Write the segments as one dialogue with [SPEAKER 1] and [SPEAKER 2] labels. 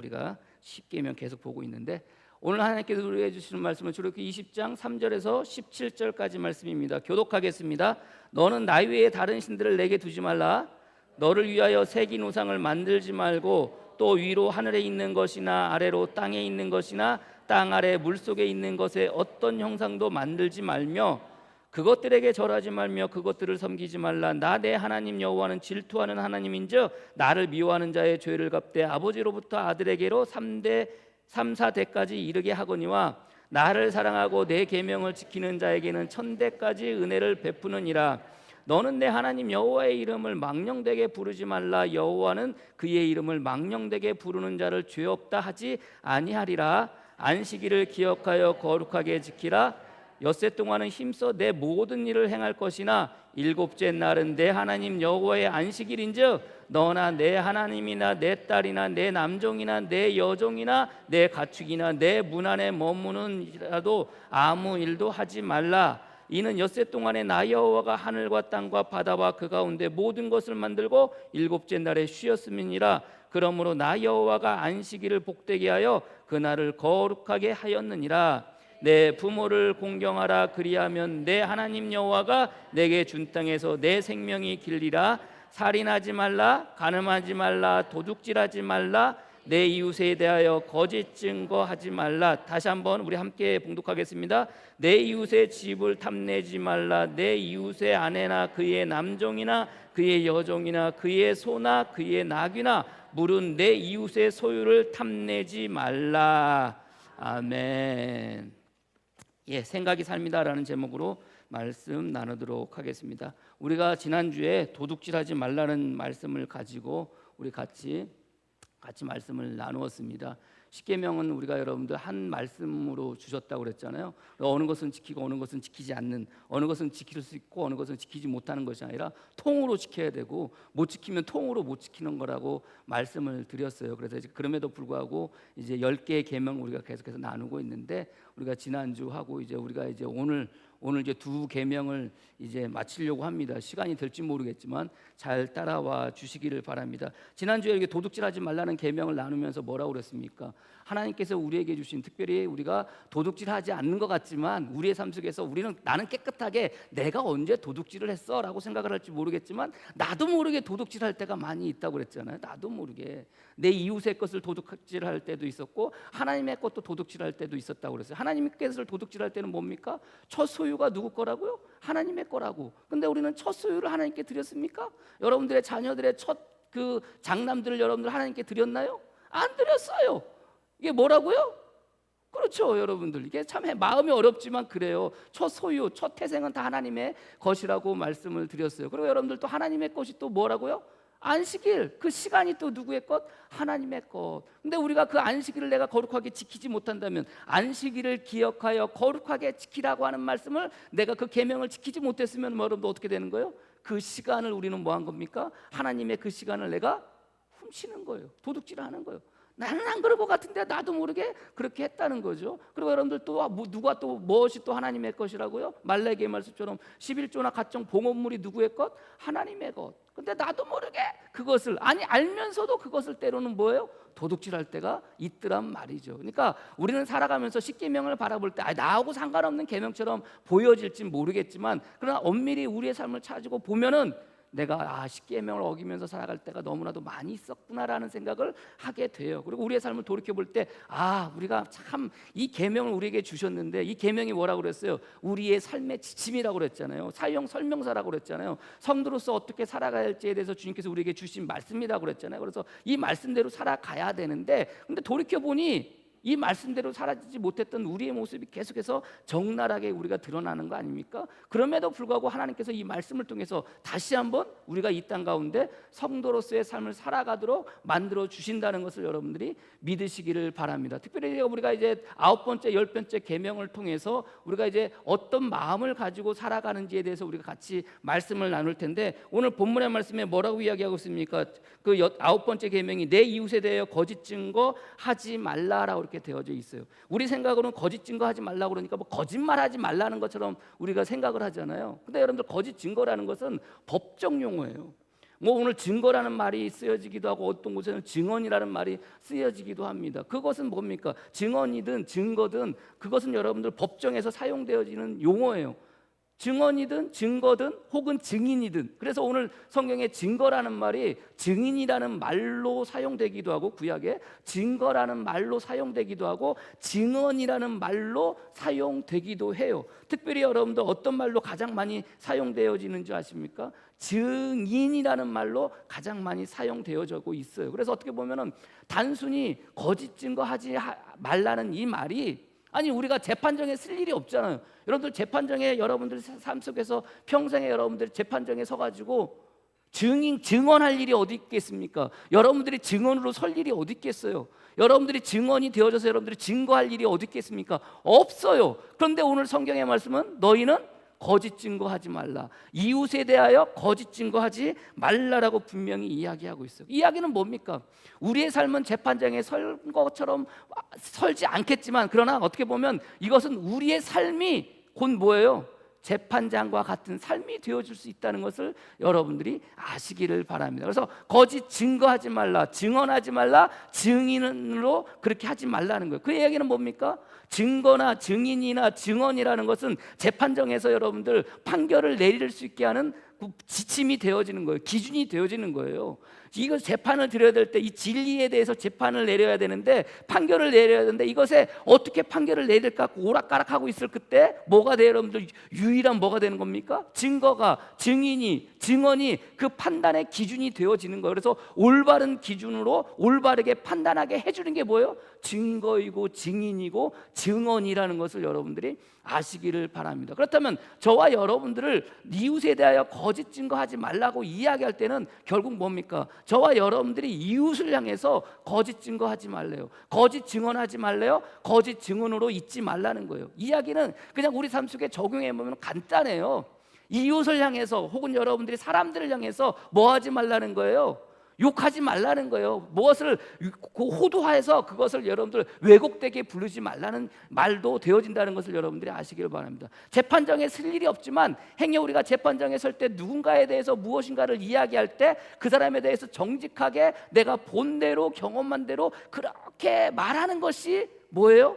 [SPEAKER 1] 우리가 십계명 계속 보고 있는데 오늘 하나님께서 우리에게 주시는 말씀은 출애굽기 20장 3절에서 17절까지 말씀입니다. 교독하겠습니다. 너는 나 외에 다른 신들을 내게 두지 말라. 너를 위하여 새긴 우상을 만들지 말고 또 위로 하늘에 있는 것이나 아래로 땅에 있는 것이나 땅 아래 물속에 있는 것에 어떤 형상도 만들지 말며 그것들에게 절하지 말며 그것들을 섬기지 말라. 나 내 하나님 여호와는 질투하는 하나님인즉 나를 미워하는 자의 죄를 갚되 아버지로부터 아들에게로 3,4대까지 이르게 하거니와 나를 사랑하고 내 계명을 지키는 자에게는 1,000대까지 은혜를 베푸느니라. 너는 내 하나님 여호와의 이름을 망령되게 부르지 말라. 여호와는 그의 이름을 망령되게 부르는 자를 죄 없다 하지 아니하리라. 안식일을 기억하여 거룩하게 지키라. 엿새 동안은 힘써 내 모든 일을 행할 것이나 일곱째 날은 내 하나님 여호와의 안식일인즉 너나 내 하나님이나 내 딸이나 내 남종이나 내 여종이나 내 가축이나 내 문 안에 머무는이라도 아무 일도 하지 말라. 이는 엿새 동안에 나 여호와가 하늘과 땅과 바다와 그 가운데 모든 것을 만들고 일곱째 날에 쉬었음이니라. 그러므로 나 여호와가 안식일을 복되게 하여 그날을 거룩하게 하였느니라. 내 부모를 공경하라. 그리하면 내 하나님 여호와가 내게 준 땅에서 내 생명이 길리라. 살인하지 말라. 간음하지 말라. 도둑질하지 말라. 내 이웃에 대하여 거짓 증거하지 말라. 다시 한번 우리 함께 봉독하겠습니다. 내 이웃의 집을 탐내지 말라. 내 이웃의 아내나 그의 남종이나 그의 여종이나 그의 소나 그의 낙이나 물은 내 이웃의 소유를 탐내지 말라. 아멘. 생각이 삶이다라는 제목으로 말씀 나누도록 하겠습니다. 우리가 지난주에 도둑질하지 말라는 말씀을 가지고 우리 같이 말씀을 나누었습니다. 십계명은 우리가 여러분들 한 말씀으로 주셨다고 그랬잖아요. 어느 것은 지키고 어느 것은 지키지 않는, 어느 것은 지킬 수 있고 어느 것은 지키지 못하는 것이 아니라 통으로 지켜야 되고 못 지키면 통으로 못 지키는 거라고 말씀을 드렸어요. 그래서 이제 그럼에도 불구하고 이제 10개의 계명 우리가 계속해서 나누고 있는데 우리가 지난주 하고 이제 우리가 이제 오늘 이제 2계명을 이제 마치려고 합니다. 시간이 될지 모르겠지만 잘 따라와 주시기를 바랍니다. 지난주에 이렇게 도둑질하지 말라는 계명을 나누면서 뭐라고 그랬습니까? 하나님께서 우리에게 주신, 특별히 우리가 도둑질하지 않는 것 같지만 우리의 삶 속에서 나는 깨끗하게 내가 언제 도둑질을 했어? 라고 생각을 할지 모르겠지만 나도 모르게 도둑질할 때가 많이 있다고 그랬잖아요. 나도 모르게 내 이웃의 것을 도둑질할 때도 있었고 하나님의 것도 도둑질할 때도 있었다고 그랬어요. 하나님께서 도둑질할 때는 뭡니까? 첫 소유가 누구 거라고요? 하나님의 거라고. 근데 우리는 첫 소유를 하나님께 드렸습니까? 여러분들의 자녀들의 첫 그 장남들을 여러분들 하나님께 드렸나요? 안 드렸어요. 이게 뭐라고요? 그렇죠, 여러분들. 이게 참 마음이 어렵지만 그래요. 첫 소유, 첫 태생은 다 하나님의 것이라고 말씀을 드렸어요. 그리고 여러분들 또 하나님의 것이 또 뭐라고요? 안식일, 그 시간이 또 누구의 것? 하나님의 것. 근데 우리가 그 안식일을 내가 거룩하게 지키지 못한다면, 안식일을 기억하여 거룩하게 지키라고 하는 말씀을 내가 그 계명을 지키지 못했으면 여러분들 어떻게 되는 거예요? 그 시간을 우리는 뭐 한 겁니까? 하나님의 그 시간을 내가 훔치는 거예요. 도둑질하는 거예요. 나는 안 그럴 것 같은데 나도 모르게 그렇게 했다는 거죠. 그리고 여러분들 또 누가 또 무엇이 또 하나님의 것이라고요? 말라기의 말씀처럼 11조나 각종 봉헌물이 누구의 것? 하나님의 것. 근데 나도 모르게 그것을, 아니 알면서도 그것을 때로는 뭐예요? 도둑질할 때가 있더란 말이죠. 그러니까 우리는 살아가면서 십계명을 바라볼 때 나하고 상관없는 계명처럼 보여질지 모르겠지만 그러나 엄밀히 우리의 삶을 찾고 보면은 내가 십계명을 어기면서 살아갈 때가 너무나도 많이 있었구나라는 생각을 하게 돼요. 그리고 우리의 삶을 돌이켜 볼 때 우리가 참 이 계명을 우리에게 주셨는데 이 계명이 뭐라고 그랬어요? 우리의 삶의 지침이라고 그랬잖아요. 사용 설명서라고 그랬잖아요. 성도로서 어떻게 살아가야 할지에 대해서 주님께서 우리에게 주신 말씀이라고 그랬잖아요. 그래서 이 말씀대로 살아가야 되는데 근데 돌이켜 보니 이 말씀대로 살아지지 못했던 우리의 모습이 계속해서 적나라하게 우리가 드러나는 거 아닙니까? 그럼에도 불구하고 하나님께서 이 말씀을 통해서 다시 한번 우리가 이 땅 가운데 성도로서의 삶을 살아가도록 만들어 주신다는 것을 여러분들이 믿으시기를 바랍니다. 특별히 우리가 이제 9번째, 10번째 계명을 통해서 우리가 이제 어떤 마음을 가지고 살아가는지에 대해서 우리가 같이 말씀을 나눌 텐데 오늘 본문의 말씀에 뭐라고 이야기하고 있습니까? 그 9번째 계명이 내 이웃에 대하여 거짓 증거하지 말라라고 이렇게 되어져 있어요. 우리 생각으로는 거짓 증거하지 말라고 그러니까 뭐 거짓말하지 말라는 것처럼 우리가 생각을 하잖아요. 근데 여러분들 거짓 증거라는 것은 법적 용어예요. 뭐 오늘 증거라는 말이 쓰여지기도 하고 어떤 곳에는 증언이라는 말이 쓰여지기도 합니다. 그것은 뭡니까? 증언이든 증거든 그것은 여러분들 법정에서 사용되어지는 용어예요. 증언이든 증거든 혹은 증인이든. 그래서 오늘 성경에 증거라는 말이 증인이라는 말로 사용되기도 하고 구약에 증거라는 말로 사용되기도 하고 증언이라는 말로 사용되기도 해요. 특별히 여러분들 어떤 말로 가장 많이 사용되어지는지 아십니까? 증인이라는 말로 가장 많이 사용되어지고 있어요. 그래서 어떻게 보면은 단순히 거짓 증거하지 말라는 이 말이 아니 우리가 재판정에 쓸 일이 없잖아요. 여러분들 재판정에 여러분들 삶 속에서 평생에 여러분들 재판정에 서가지고 증언할 일이 어디 있겠습니까? 여러분들이 증언으로 설 일이 어디 있겠어요? 여러분들이 증언이 되어져서 여러분들이 증거할 일이 어디 있겠습니까? 없어요. 그런데 오늘 성경의 말씀은 너희는 거짓 증거하지 말라. 이웃에 대하여 거짓 증거하지 말라라고 분명히 이야기하고 있어요. 이야기는 뭡니까? 우리의 삶은 재판장에 설 것처럼 설지 않겠지만 그러나 어떻게 보면 이것은 우리의 삶이 곧 뭐예요? 재판장과 같은 삶이 되어줄 수 있다는 것을 여러분들이 아시기를 바랍니다. 그래서 거짓 증거하지 말라, 증언하지 말라, 증인으로 그렇게 하지 말라는 거예요. 그 얘기는 뭡니까? 증거나 증인이나 증언이라는 것은 재판정에서 여러분들 판결을 내릴 수 있게 하는 지침이 되어지는 거예요. 기준이 되어지는 거예요. 이거 재판을 드려야 될 때 이 진리에 대해서 재판을 내려야 되는데 판결을 내려야 되는데 이것에 어떻게 판결을 내릴까 오락가락하고 있을 그때 뭐가 돼요? 여러분들 유일한 뭐가 되는 겁니까? 증거가 증인이 증언이 그 판단의 기준이 되어지는 거예요. 그래서 올바른 기준으로 올바르게 판단하게 해주는 게 뭐예요? 증거이고 증인이고 증언이라는 것을 여러분들이 아시기를 바랍니다. 그렇다면 저와 여러분들을 이웃에 대하여 거짓 증거하지 말라고 이야기할 때는 결국 뭡니까? 저와 여러분들이 이웃을 향해서 거짓 증거하지 말래요. 거짓 증언하지 말래요. 거짓 증언으로 잊지 말라는 거예요. 이야기는 그냥 우리 삶 속에 적용해 보면 간단해요. 이웃을 향해서 혹은 여러분들이 사람들을 향해서 뭐 하지 말라는 거예요? 욕하지 말라는 거예요. 무엇을 호도화해서 그것을 여러분들 왜곡되게 부르지 말라는 말도 되어진다는 것을 여러분들이 아시기를 바랍니다. 재판정에 쓸 일이 없지만 행여 우리가 재판정에 설 때 누군가에 대해서 무엇인가를 이야기할 때 그 사람에 대해서 정직하게 내가 본 대로 경험한 대로 그렇게 말하는 것이 뭐예요?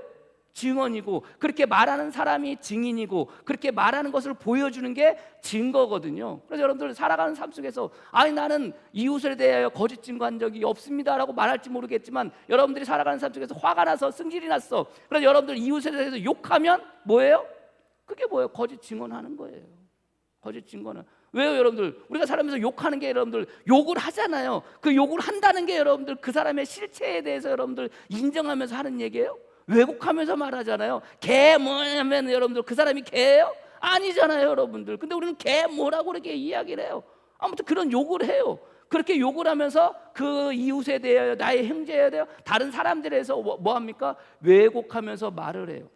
[SPEAKER 1] 증언이고 그렇게 말하는 사람이 증인이고 그렇게 말하는 것을 보여주는 게 증거거든요. 그래서 여러분들 살아가는 삶 속에서 아니 나는 이웃에 대하여 거짓 증거한 적이 없습니다라고 말할지 모르겠지만 여러분들이 살아가는 삶 속에서 화가 나서 승질이 났어. 그래서 여러분들 이웃에 대해서 욕하면 뭐예요? 그게 뭐예요? 거짓 증언하는 거예요. 거짓 증거는 왜요 여러분들? 우리가 살아가면서 욕하는 게 여러분들 욕을 하잖아요. 그 욕을 한다는 게 여러분들 그 사람의 실체에 대해서 여러분들 인정하면서 하는 얘기예요. 왜곡하면서 말하잖아요. 개 뭐냐면 여러분들 그 사람이 개예요? 아니잖아요 여러분들. 근데 우리는 개 뭐라고 그렇게 이야기를 해요. 아무튼 그런 욕을 해요. 그렇게 욕을 하면서 그 이웃에 대하여 나의 형제에 대하여 다른 사람들에 대해서 뭐 합니까? 왜곡하면서 말을 해요.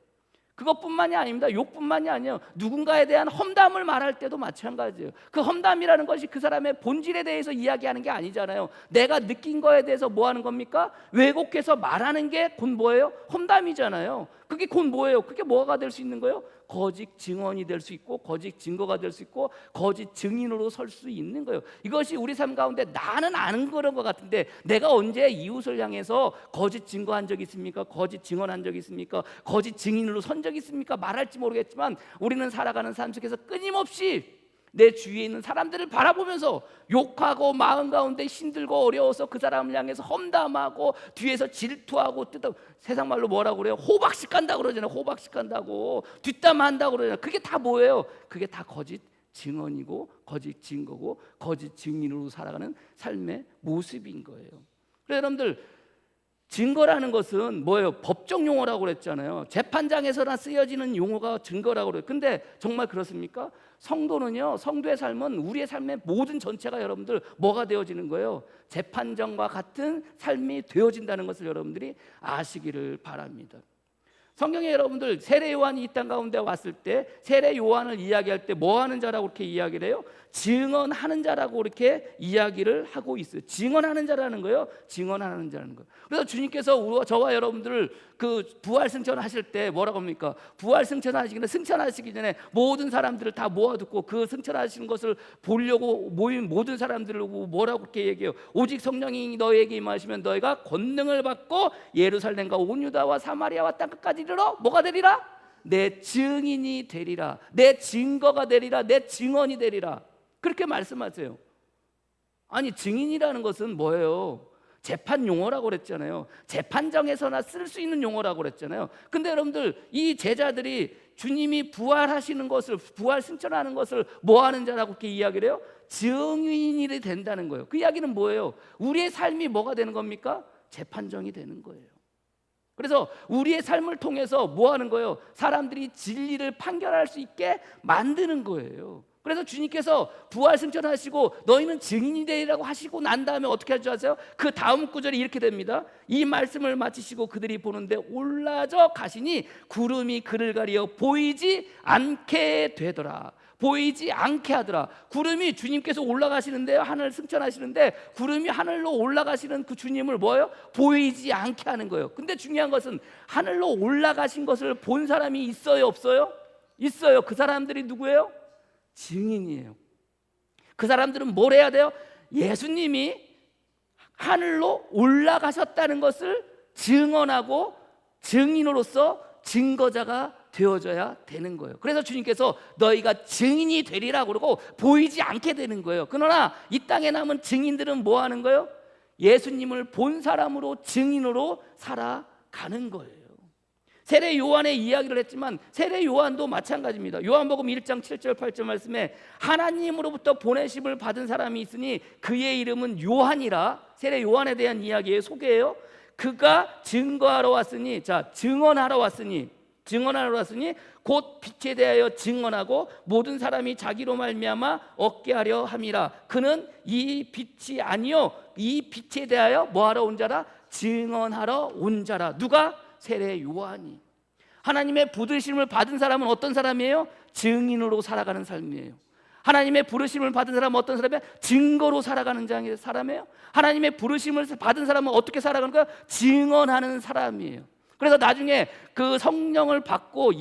[SPEAKER 1] 그것뿐만이 아닙니다. 욕뿐만이 아니에요. 누군가에 대한 험담을 말할 때도 마찬가지예요. 그 험담이라는 것이 그 사람의 본질에 대해서 이야기하는 게 아니잖아요. 내가 느낀 거에 대해서 뭐 하는 겁니까? 왜곡해서 말하는 게 곧 뭐예요? 험담이잖아요. 그게 곧 뭐예요? 그게 뭐가 될 수 있는 거예요? 거짓 증언이 될 수 있고 거짓 증거가 될 수 있고 거짓 증인으로 설 수 있는 거예요. 이것이 우리 삶 가운데 나는 아는 그런 것 같은데 내가 언제 이웃을 향해서 거짓 증거한 적이 있습니까? 거짓 증언한 적이 있습니까? 거짓 증인으로 선 적이 있습니까? 말할지 모르겠지만 우리는 살아가는 삶 속에서 끊임없이 내 주위에 있는 사람들을 바라보면서 욕하고 마음 가운데 힘들고 어려워서 그 사람을 향해서 험담하고 뒤에서 질투하고 세상 말로 뭐라고 그래요? 호박식 간다고 그러잖아요. 호박식 간다고 뒷담한다고 그러잖아요. 그게 다 뭐예요? 그게 다 거짓 증언이고 거짓 증거고 거짓 증인으로 살아가는 삶의 모습인 거예요. 그래서 여러분들 증거라는 것은 뭐예요? 법정 용어라고 그랬잖아요. 재판장에서나 쓰여지는 용어가 증거라고 그래요. 근데 정말 그렇습니까? 성도는요, 성도의 삶은 우리의 삶의 모든 전체가 여러분들 뭐가 되어지는 거예요? 재판장과 같은 삶이 되어진다는 것을 여러분들이 아시기를 바랍니다. 성경에 여러분들 세례 요한이 이 땅 가운데 왔을 때 세례 요한을 이야기할 때 뭐 하는 자라고 그렇게 이야기를 해요? 증언하는 자라고 이렇게 이야기를 하고 있어요. 증언하는 자라는 거예요. 증언하는 자라는 거예요. 그래서 주님께서 저와 여러분들을 그 부활 승천하실 때 뭐라고 합니까? 부활 승천하시기 전에 모든 사람들을 다 모아두고 그 승천하시는 것을 보려고 모인 모든 사람들을 뭐라고 그렇게 얘기해요? 오직 성령이 너희에게 임하시면 너희가 권능을 받고 예루살렘과 온 유다와 사마리아와 땅끝까지 이르러 뭐가 되리라? 내 증인이 되리라. 내 증거가 되리라. 내 증언이 되리라. 그렇게 말씀하세요. 아니, 증인이라는 것은 뭐예요? 재판 용어라고 그랬잖아요. 재판정에서나 쓸 수 있는 용어라고 그랬잖아요. 근데 여러분들, 이 제자들이 주님이 부활하시는 것을, 부활 승천하는 것을 뭐 하는 자라고 이렇게 이야기를 해요? 증인이 된다는 거예요. 그 이야기는 뭐예요? 우리의 삶이 뭐가 되는 겁니까? 재판정이 되는 거예요. 그래서 우리의 삶을 통해서 뭐 하는 거예요? 사람들이 진리를 판결할 수 있게 만드는 거예요. 그래서 주님께서 부활 승천하시고 너희는 증인이 되리라고 하시고 난 다음에 어떻게 할 줄 아세요? 그 다음 구절이 이렇게 됩니다. 이 말씀을 마치시고 그들이 보는데 올라져 가시니 구름이 그를 가리어 보이지 않게 되더라. 보이지 않게 하더라. 구름이 주님께서 올라가시는데요, 하늘 승천하시는데 구름이 하늘로 올라가시는 그 주님을 뭐예요? 보이지 않게 하는 거예요. 근데 중요한 것은 하늘로 올라가신 것을 본 사람이 있어요, 없어요? 있어요. 그 사람들이 누구예요? 증인이에요. 그 사람들은 뭘 해야 돼요? 예수님이 하늘로 올라가셨다는 것을 증언하고 증인으로서 증거자가 되어져야 되는 거예요. 그래서 주님께서 너희가 증인이 되리라고 그러고 보이지 않게 되는 거예요. 그러나 이 땅에 남은 증인들은 뭐 하는 거예요? 예수님을 본 사람으로 증인으로 살아가는 거예요. 세례 요한의 이야기를 했지만 세례 요한도 마찬가지입니다. 요한복음 1장 7절 8절 말씀에 하나님으로부터 보내심을 받은 사람이 있으니 그의 이름은 요한이라. 세례 요한에 대한 이야기의 소개예요. 그가 증거하러 왔으니, 자, 증언하러 왔으니 곧 빛에 대하여 증언하고 모든 사람이 자기로 말미암아 얻게 하려 함이라. 그는 이 빛이 아니요 이 빛에 대하여 뭐하러 온 자라? 증언하러 온 자라. 누가? 세례 요한이. 하나님의 부르심을 받은 사람은 어떤 사람이에요? 증인으로 살아가는 삶이에요. 하나님의 부르심을 받은 사람은 어떤 사람이에요? 증거로 살아가는 사람이에요. 하나님의 부르심을 받은 사람은 어떻게 살아가는 거예요? 증언하는 사람이에요. 그래서 나중에 그 성령을 받고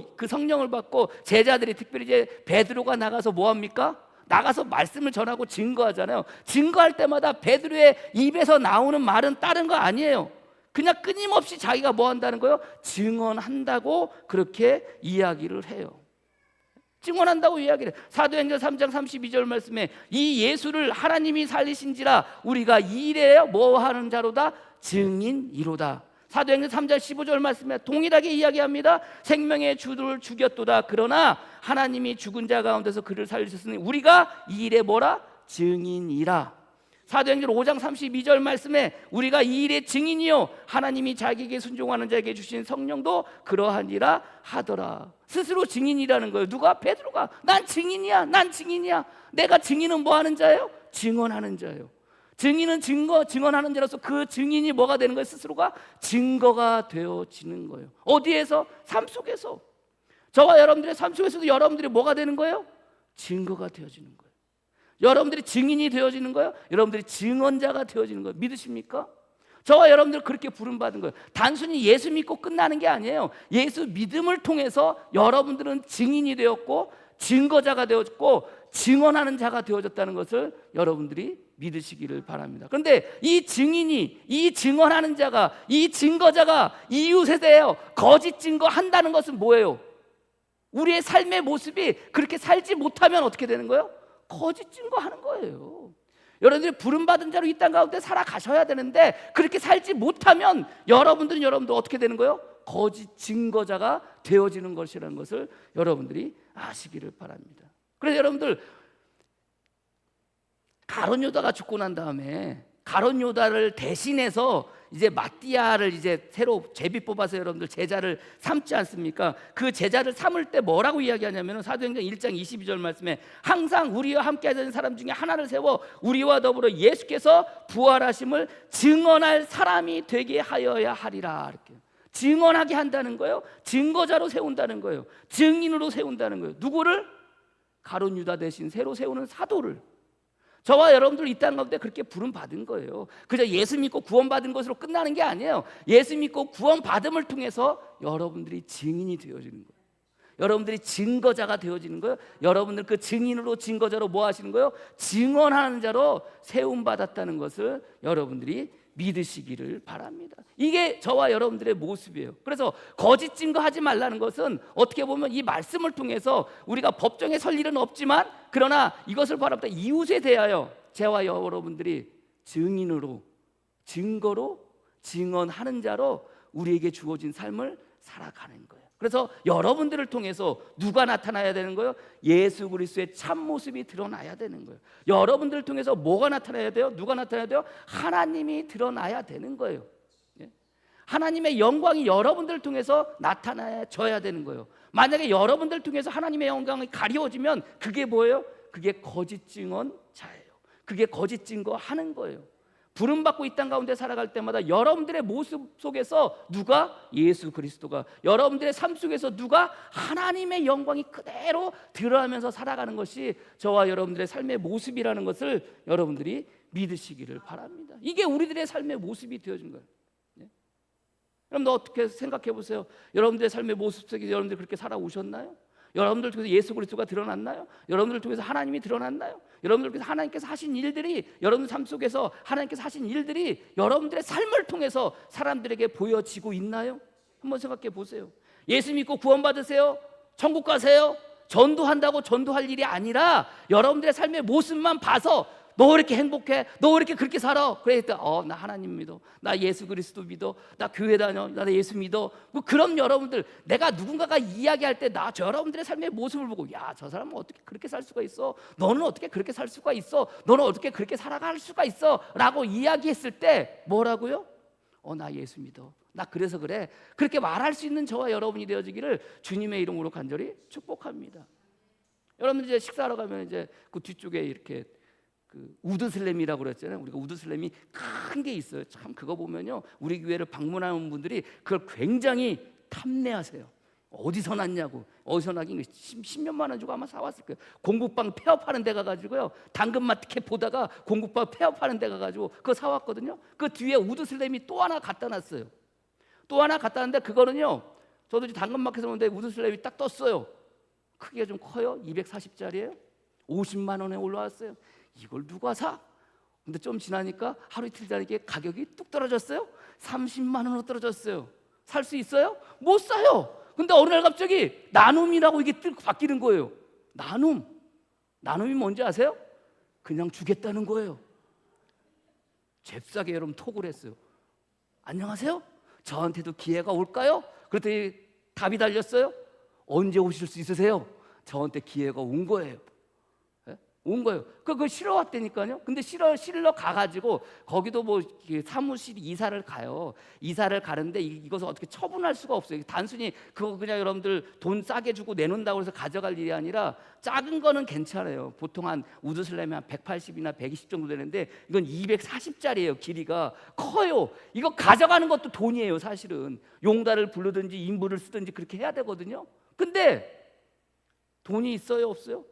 [SPEAKER 1] 제자들이, 특별히 이제 베드로가 나가서 뭐 합니까? 나가서 말씀을 전하고 증거하잖아요. 증거할 때마다 베드로의 입에서 나오는 말은 다른 거 아니에요. 그냥 끊임없이 자기가 뭐 한다는 거예요? 증언한다고 그렇게 이야기를 해요. 증언한다고 이야기를 해요. 사도행전 3장 32절 말씀에 이 예수를 하나님이 살리신지라 우리가 이 일에 뭐 하는 자로다? 증인이로다. 사도행전 3장 15절 말씀에 동일하게 이야기합니다. 생명의 주를 죽였도다. 그러나 하나님이 죽은 자 가운데서 그를 살리셨으니 우리가 이 일에 뭐라? 증인이라. 사도행전 5장 32절 말씀에 우리가 이 일의 증인이요 하나님이 자기에게 순종하는 자에게 주신 성령도 그러하니라 하더라. 스스로 증인이라는 거예요. 누가? 베드로가. 난 증인이야. 내가 증인은 뭐 하는 자예요? 증언하는 자예요. 증인은 증언하는 자로서 그 증인이 뭐가 되는 거예요? 스스로가 증거가 되어지는 거예요. 어디에서? 삶 속에서. 저와 여러분들의 삶 속에서도 여러분들이 뭐가 되는 거예요? 증거가 되어지는 거예요. 여러분들이 증인이 되어지는 거예요. 여러분들이 증언자가 되어지는 거예요. 믿으십니까? 저와 여러분들 그렇게 부름받은 거예요. 단순히 예수 믿고 끝나는 게 아니에요. 예수 믿음을 통해서 여러분들은 증인이 되었고 증거자가 되었고 증언하는 자가 되어졌다는 것을 여러분들이 믿으시기를 바랍니다. 그런데 이 증인이, 이 증언하는 자가, 이 증거자가 이웃에 대하여 거짓 증거한다는 것은 뭐예요? 우리의 삶의 모습이 그렇게 살지 못하면 어떻게 되는 거예요? 거짓 증거하는 거예요. 여러분들이 부름받은 자로 이 땅 가운데 살아가셔야 되는데 그렇게 살지 못하면 여러분들 어떻게 되는 거예요? 거짓 증거자가 되어지는 것이라는 것을 여러분들이 아시기를 바랍니다. 그래서 여러분들 가룟 유다가 죽고 난 다음에 가룟 유다를 대신해서 이제 마띠아를 이제 새로 제비 뽑아서 여러분들 제자를 삼지 않습니까? 그 제자를 삼을 때 뭐라고 이야기하냐면 사도행전 1장 22절 말씀에 항상 우리와 함께 하는 사람 중에 하나를 세워 우리와 더불어 예수께서 부활하심을 증언할 사람이 되게 하여야 하리라. 이렇게 증언하게 한다는 거예요. 증거자로 세운다는 거예요. 증인으로 세운다는 거예요. 누구를? 가룟 유다 대신 새로 세우는 사도를 저와 여러분들 이 땅 가운데 그렇게 부름 받은 거예요. 그저 예수 믿고 구원받은 것으로 끝나는 게 아니에요. 예수 믿고 구원받음을 통해서 여러분들이 증인이 되어지는 거예요. 여러분들이 증거자가 되어지는 거예요. 여러분들 그 증인으로 증거자로 뭐 하시는 거예요? 증언하는 자로 세움받았다는 것을 여러분들이 믿으시기를 바랍니다. 이게 저와 여러분들의 모습이에요. 그래서 거짓 증거하지 말라는 것은 어떻게 보면 이 말씀을 통해서 우리가 법정에 설 일은 없지만 그러나 이것을 바라보다 이웃에 대하여 저와 여러분들이 증인으로 증거로 증언하는 자로 우리에게 주어진 삶을 살아가는 거예요. 그래서 여러분들을 통해서 누가 나타나야 되는 거예요? 예수 그리스도의 참모습이 드러나야 되는 거예요. 여러분들을 통해서 뭐가 나타나야 돼요? 누가 나타나야 돼요? 하나님이 드러나야 되는 거예요. 하나님의 영광이 여러분들을 통해서 나타나줘야 되는 거예요. 만약에 여러분들을 통해서 하나님의 영광이 가려워지면 그게 뭐예요? 그게 거짓 증언자예요. 그게 거짓 증거하는 거예요. 부름받고 이 땅 가운데 살아갈 때마다 여러분들의 모습 속에서 누가? 예수 그리스도가, 여러분들의 삶 속에서 누가? 하나님의 영광이 그대로 드러나면서 살아가는 것이 저와 여러분들의 삶의 모습이라는 것을 여러분들이 믿으시기를 바랍니다. 이게 우리들의 삶의 모습이 되어진 거예요. 여러분들 어떻게 생각해 보세요? 여러분들의 삶의 모습 속에 여러분들이 그렇게 살아오셨나요? 여러분들 통해서 예수 그리스도가 드러났나요? 여러분들 통해서 하나님이 드러났나요? 여러분들 통해서 하나님께서 하신 일들이, 여러분들 삶 속에서 하나님께서 하신 일들이 여러분들의 삶을 통해서 사람들에게 보여지고 있나요? 한번 생각해 보세요. 예수 믿고 구원받으세요. 천국 가세요. 전도한다고 전도할 일이 아니라 여러분들의 삶의 모습만 봐서 너 왜 이렇게 행복해? 너 왜 이렇게 그렇게 살아? 그랬더니 나 하나님 믿어, 나 예수 그리스도 믿어, 나 교회 다녀, 나 예수 믿어. 뭐 그럼 여러분들, 내가 누군가가 이야기할 때 저 여러분들의 삶의 모습을 보고 야, 저 사람은 어떻게 그렇게 살 수가 있어? 너는 어떻게 그렇게 살 수가 있어? 너는 어떻게 그렇게 살아갈 수가 있어? 라고 이야기했을 때 뭐라고요? 나 예수 믿어, 나 그래서 그래. 그렇게 말할 수 있는 저와 여러분이 되어지기를 주님의 이름으로 간절히 축복합니다. 여러분 이제 식사하러 가면 이제 그 뒤쪽에 이렇게 그 우드슬램이라고 그랬잖아요. 우리가 우드슬램이 큰 게 있어요. 참 그거 보면요, 우리 교회를 방문하는 분들이 그걸 굉장히 탐내하세요. 어디서 났냐고. 어디서 나긴 10몇만 원 주고 아마 사왔을 거예요. 공국방 폐업하는 데 가가지고요, 당근마켓 보다가 공국방 폐업하는 데 가가지고 그거 사왔거든요. 그 뒤에 우드슬램이 또 하나 갖다 놨어요. 또 하나 갖다 놨는데 그거는요, 저도 이제 당근마켓에서 오는데 우드슬램이 딱 떴어요. 크기가 좀 커요. 240짜리예요. 50만 원에 올라왔어요. 이걸 누가 사? 근데 좀 지나니까 하루 이틀 지나니까 가격이 뚝 떨어졌어요. 30만 원으로 떨어졌어요. 살 수 있어요? 못 사요. 근데 어느 날 갑자기 나눔이라고 이게 바뀌는 거예요. 나눔이 뭔지 아세요? 그냥 주겠다는 거예요. 잽싸게 여러분 톡을 했어요. 안녕하세요? 저한테도 기회가 올까요? 그랬더니 답이 달렸어요. 언제 오실 수 있으세요? 저한테 기회가 온 거예요. 온 거예요. 그거 실어 왔다니까요. 근데 실러 가가지고 거기도 뭐 사무실 이사를 가요. 이사를 가는데 이것을 어떻게 처분할 수가 없어요. 단순히 그거 그냥 여러분들 돈 싸게 주고 내놓는다고 해서 가져갈 일이 아니라, 작은 거는 괜찮아요. 보통 한 우드슬램이 한 180이나 120 정도 되는데 이건 240짜리예요. 길이가 커요. 이거 가져가는 것도 돈이에요. 사실은 용달을 부르든지 인부를 쓰든지 그렇게 해야 되거든요. 근데 돈이 있어요, 없어요?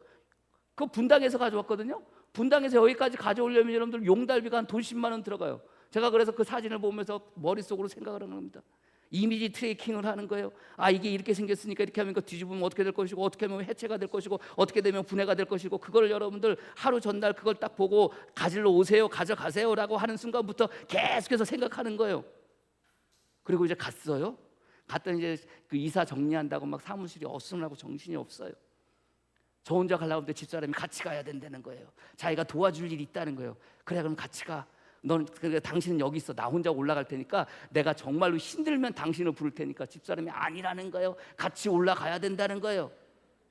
[SPEAKER 1] 그 분당에서 가져왔거든요. 분당에서 여기까지 가져오려면 여러분들 용달비가 한 돈 10만 원 들어가요. 제가 그래서 그 사진을 보면서 머릿속으로 생각을 하는 겁니다. 이미지 트래킹을 하는 거예요. 이게 이렇게 생겼으니까 이렇게 하면 뒤집으면 어떻게 될 것이고, 어떻게 하면 해체가 될 것이고, 어떻게 되면 분해가 될 것이고, 그걸 여러분들 하루 전날 그걸 딱 보고 가지러 오세요, 가져가세요라고 하는 순간부터 계속해서 생각하는 거예요. 그리고 이제 갔어요. 갔더니 이제 그 이사 정리한다고 막 사무실이 어수선하고 정신이 없어요. 저 혼자 가려고 하는데 집사람이 같이 가야 된다는 거예요. 자기가 도와줄 일이 있다는 거예요. 그래, 그럼 같이 가. 당신은 여기 있어. 나 혼자 올라갈 테니까, 내가 정말로 힘들면 당신을 부를 테니까. 집사람이 아니라는 거예요. 같이 올라가야 된다는 거예요.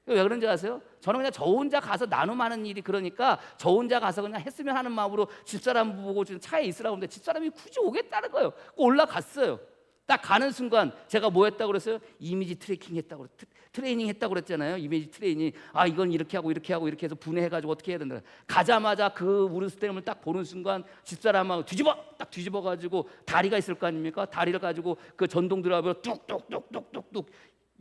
[SPEAKER 1] 왜 그런지 아세요? 저는 그냥 저 혼자 가서 나눔하는 일이, 그러니까 저 혼자 가서 그냥 했으면 하는 마음으로 집사람 보고 지금 차에 있으라고 하는데 집사람이 굳이 오겠다는 거예요. 올라갔어요. 딱 가는 순간 제가 뭐 했다고 그랬어요? 이미지 트래킹 했다고, 트레이닝 했다고 그랬잖아요. 이미지 트레이닝. 이건 이렇게 하고 이렇게 하고 이렇게 해서 분해해가지고 어떻게 해야 된다. 가자마자 그 우르스템을 딱 보는 순간 집사람하고 딱 뒤집어가지고 다리가 있을 거 아닙니까? 다리를 가지고 그 전동 드라이버로 뚝뚝뚝뚝뚝뚝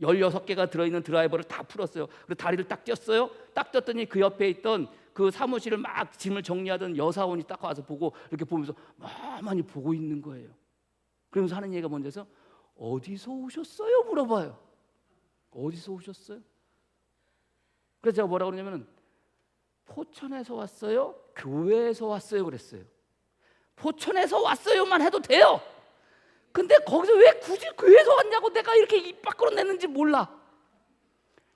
[SPEAKER 1] 16개가 들어있는 드라이버를 다 풀었어요. 그리고 다리를 딱 띄었어요. 딱 띄었더니 그 옆에 있던 그 사무실을 막 짐을 정리하던 여사원이 딱 와서 보고 이렇게 보면서 많이 보고 있는 거예요. 그러면서 하는 얘기가 뭔지서 어디서 오셨어요? 물어봐요. 어디서 오셨어요? 그래서 제가 뭐라고 그러냐면은 포천에서 왔어요? 교회에서 왔어요? 그랬어요. 포천에서 왔어요만 해도 돼요. 근데 거기서 왜 굳이 교회에서 왔냐고 내가 이렇게 입 밖으로 냈는지 몰라.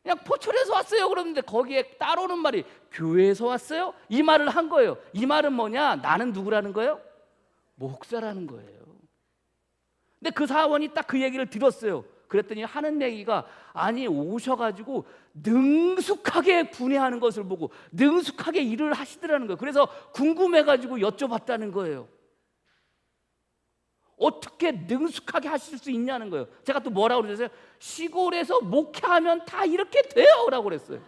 [SPEAKER 1] 그냥 포천에서 왔어요 그러는데 거기에 따로는 말이 교회에서 왔어요? 이 말을 한 거예요. 이 말은 뭐냐? 나는 누구라는 거예요? 목사라는 거예요. 근데 그 사원이 딱 그 얘기를 들었어요. 그랬더니 하는 얘기가 아니 오셔가지고 능숙하게 분해하는 것을 보고 능숙하게 일을 하시더라는 거예요. 그래서 궁금해가지고 여쭤봤다는 거예요. 어떻게 능숙하게 하실 수 있냐는 거예요. 제가 또 뭐라고 그랬어요? 시골에서 목회하면 다 이렇게 돼요 라고 그랬어요.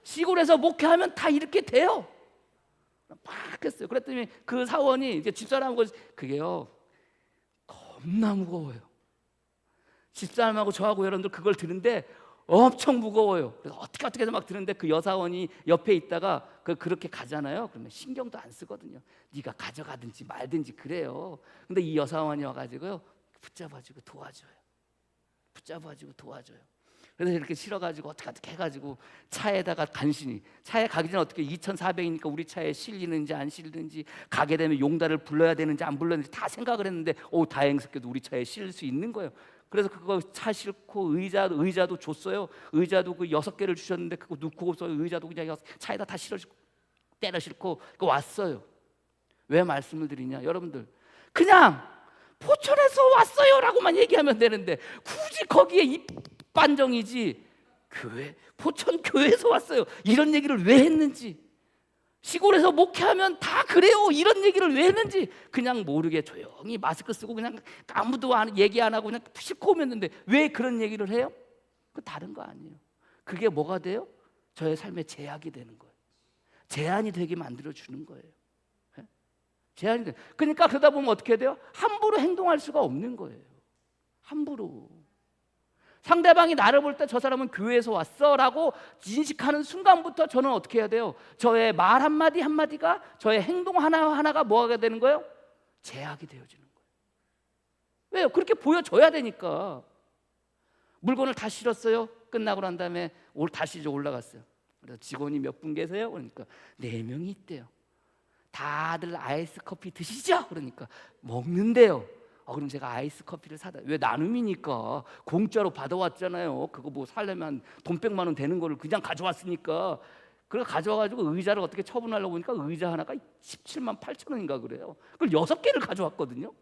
[SPEAKER 1] 시골에서 목회하면 다 이렇게 돼요. 막 했어요. 그랬더니 그 사원이 이제 집사람하고 그게요 겁나 무거워요. 집사람하고 저하고 여러분들 그걸 들은데 엄청 무거워요. 그래서 어떻게 해서 막 드는데 그 여사원이 옆에 있다가 그렇게 가잖아요. 그러면 신경도 안 쓰거든요. 네가 가져가든지 말든지 그래요. 근데 이 여사원이 와가지고요 붙잡아주고 도와줘요. 그래서 이렇게 실어가지고 어떻게 해가지고 차에다가 간신히 차에 가기 전에 어떻게 2,400이니까 우리 차에 실리는지 안 실리는지 가게 되면 용달을 불러야 되는지 안 불러야 되는지 다 생각을 했는데 다행스럽게도 우리 차에 실릴 수 있는 거예요. 그래서 그거 차 싣고 의자도 줬어요. 의자도 그 6개를 주셨는데 그거 놓고 없어요. 의자도 그냥 차에다 다 실어주고 때려 싣고 왔어요. 왜 말씀을 드리냐? 여러분들 그냥 포천에서 왔어요라고만 얘기하면 되는데 굳이 거기에 입반정이지 포천 교회에서 왔어요 이런 얘기를 왜 했는지, 시골에서 목회하면 다 그래요 이런 얘기를 왜 했는지 그냥 모르게 조용히 마스크 쓰고 그냥 아무도 얘기 안 하고 그냥 싣고 오면는데 왜 그런 얘기를 해요? 그 다른 거 아니에요. 그게 뭐가 돼요? 저의 삶에 제약이 되는 거예요. 제한이 되게 만들어주는 거예요. 제한이 돼. 그러니까 그러다 보면 어떻게 돼요? 함부로 행동할 수가 없는 거예요. 함부로. 상대방이 나를 볼 때 저 사람은 교회에서 왔어라고 인식하는 순간부터 저는 어떻게 해야 돼요? 저의 말 한마디 한마디가 저의 행동 하나하나가 뭐가 되는 거예요? 제약이 되어지는 거예요. 왜요? 그렇게 보여줘야 되니까. 물건을 다 실었어요. 끝나고 난 다음에 다시 올라갔어요. 그래서 직원이 몇 분 계세요? 그러니까 4명이 있대요. 다들 아이스 커피 드시죠? 그러니까 먹는데요. 그럼 제가 아이스 커피를 사다. 왜 나눔이니까 공짜로 받아왔잖아요. 그거 뭐 살려면 돈 100만 원 되는 거를 그냥 가져왔으니까. 그걸 가져와가지고 의자를 어떻게 처분하려고 보니까 의자 하나가 17만 8천 원인가 그래요. 그걸 6개를 가져왔거든요.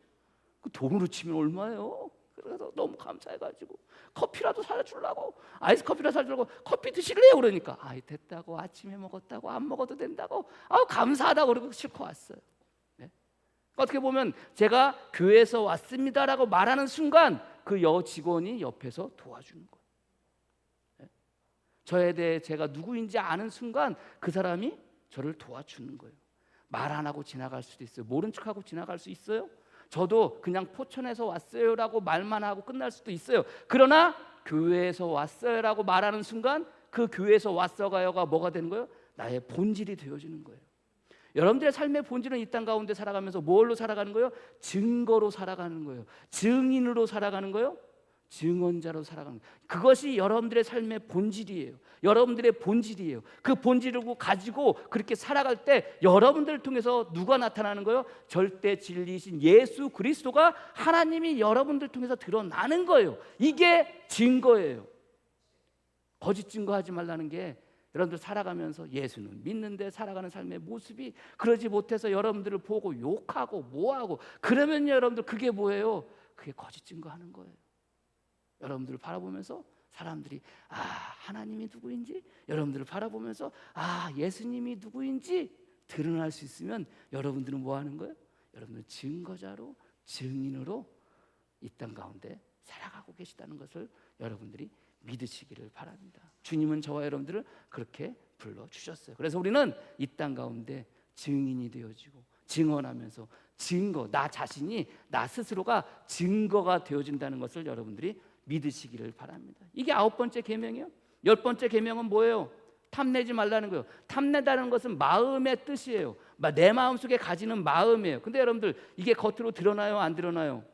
[SPEAKER 1] 그 돈으로 치면 얼마예요? 그래서 너무 감사해가지고 커피라도 사주려고, 아이스 커피라도 사주려고 커피 드실래요? 그러니까 됐다고, 아침에 먹었다고, 안 먹어도 된다고, 감사하다고 그러고 싣고 왔어요. 네? 어떻게 보면 제가 교회에서 왔습니다라고 말하는 순간 그 직원이 옆에서 도와주는 거예요. 네? 저에 대해 제가 누구인지 아는 순간 그 사람이 저를 도와주는 거예요. 말 안 하고 지나갈 수도 있어요. 모른 척하고 지나갈 수 있어요. 저도 그냥 포천에서 왔어요라고 말만 하고 끝날 수도 있어요. 그러나 교회에서 왔어요라고 말하는 순간 그 교회에서 왔어가요가 뭐가 되는 거예요? 나의 본질이 되어지는 거예요. 여러분들의 삶의 본질은 이 땅 가운데 살아가면서 뭘로 살아가는 거예요? 증거로 살아가는 거예요. 증인으로 살아가는 거예요. 증언자로 살아가는 거예요. 그것이 여러분들의 삶의 본질이에요. 여러분들의 본질이에요. 그 본질을 가지고 그렇게 살아갈 때 여러분들을 통해서 누가 나타나는 거예요? 절대 진리이신 예수 그리스도가 하나님이 여러분들 통해서 드러나는 거예요. 이게 증거예요. 거짓 증거하지 말라는 게 여러분들 살아가면서 예수는 믿는데 살아가는 삶의 모습이 그러지 못해서 여러분들을 보고 욕하고 뭐하고 그러면 여러분들 그게 뭐예요? 그게 거짓 증거하는 거예요. 여러분들을 바라보면서 사람들이 하나님이 누구인지, 여러분들을 바라보면서 예수님이 누구인지 드러날 수 있으면 여러분들은 뭐 하는 거예요? 여러분들은 증거자로, 증인으로 이 땅 가운데 살아가고 계시다는 것을 여러분들이 믿으시기를 바랍니다. 주님은 저와 여러분들을 그렇게 불러주셨어요. 그래서 우리는 이 땅 가운데 증인이 되어지고 증언하면서 나 자신이, 나 스스로가 증거가 되어진다는 것을 여러분들이 믿으시기를 바랍니다. 이게 9번째 계명이요. 10번째 계명은 뭐예요? 탐내지 말라는 거예요. 탐내다는 것은 마음의 뜻이에요. 내 마음속에 가지는 마음이에요. 근데 여러분들 이게 겉으로 드러나요, 안 드러나요?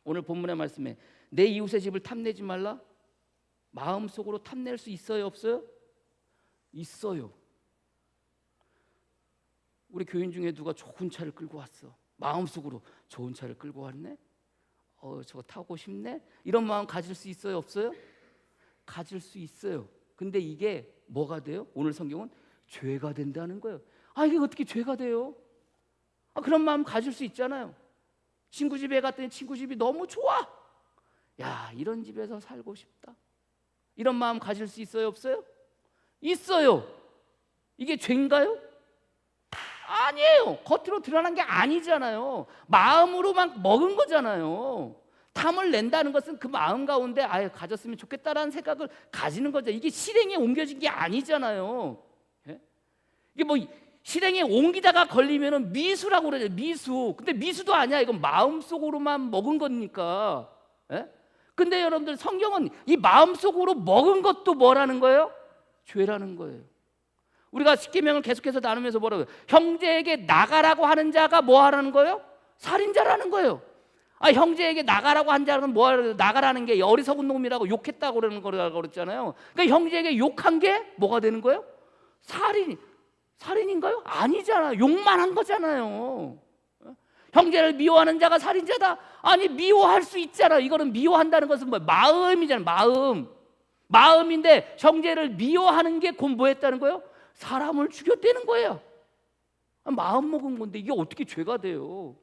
[SPEAKER 1] 오늘 본문의 말씀에 내 이웃의 집을 탐내지 말라. 마음속으로 탐낼 수 있어요, 없어요? 있어요. 우리 교인 중에 누가 좋은 차를 끌고 왔어. 마음속으로 좋은 차를 끌고 왔네. 저거 타고 싶네. 이런 마음 가질 수 있어요, 없어요? 가질 수 있어요. 근데 이게 뭐가 돼요? 오늘 성경은 죄가 된다는 거예요. 이게 어떻게 죄가 돼요? 그런 마음 가질 수 있잖아요. 친구 집에 갔더니 친구 집이 너무 좋아. 야, 이런 집에서 살고 싶다. 이런 마음 가질 수 있어요, 없어요? 있어요. 이게 죄인가요? 아니에요. 겉으로 드러난 게 아니잖아요. 마음으로만 먹은 거잖아요. 탐을 낸다는 것은 그 마음 가운데 가졌으면 좋겠다라는 생각을 가지는 거죠. 이게 실행에 옮겨진 게 아니잖아요. 예? 이게 뭐 실행에 옮기다가 걸리면은 미수라고 그러죠. 미수. 근데 미수도 아니야. 이건 마음속으로만 먹은 거니까. 예? 근데 여러분들 성경은 이 마음속으로 먹은 것도 뭐라는 거예요? 죄라는 거예요. 우리가 십계명을 계속해서 나누면서 뭐라고요? 형제에게 나가라고 하는 자가 뭐 하라는 거예요? 살인자라는 거예요. 형제에게 나가라고 한 자는 뭐 하라는, 나가라는 게 어리석은 놈이라고 욕했다고 그러는 거라고 그랬잖아요. 그러니까 형제에게 욕한 게 뭐가 되는 거예요? 살인인가요? 아니잖아요. 욕만 한 거잖아요. 형제를 미워하는 자가 살인자다. 아니, 미워할 수 있잖아. 이거는 미워한다는 것은 뭐 마음이잖아요. 마음인데 형제를 미워하는 게 곧 뭐 했다는 거예요? 사람을 죽였다는 거예요. 마음 먹은 건데 이게 어떻게 죄가 돼요?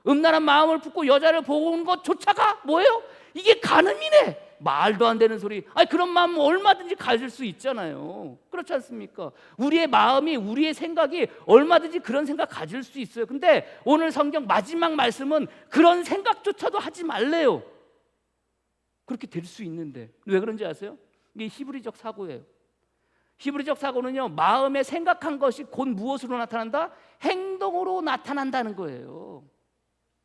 [SPEAKER 1] 음란한 마음을 품고 여자를 보고 오는 것조차가 뭐예요? 이게 간음이네. 말도 안 되는 소리. 그런 마음 얼마든지 가질 수 있잖아요. 그렇지 않습니까? 우리의 마음이, 우리의 생각이 얼마든지 그런 생각 가질 수 있어요. 근데 오늘 성경 마지막 말씀은 그런 생각조차도 하지 말래요. 그렇게 될 수 있는데 왜 그런지 아세요? 이게 히브리적 사고예요. 히브리적 사고는요, 마음에 생각한 것이 곧 무엇으로 나타난다? 행동으로 나타난다는 거예요.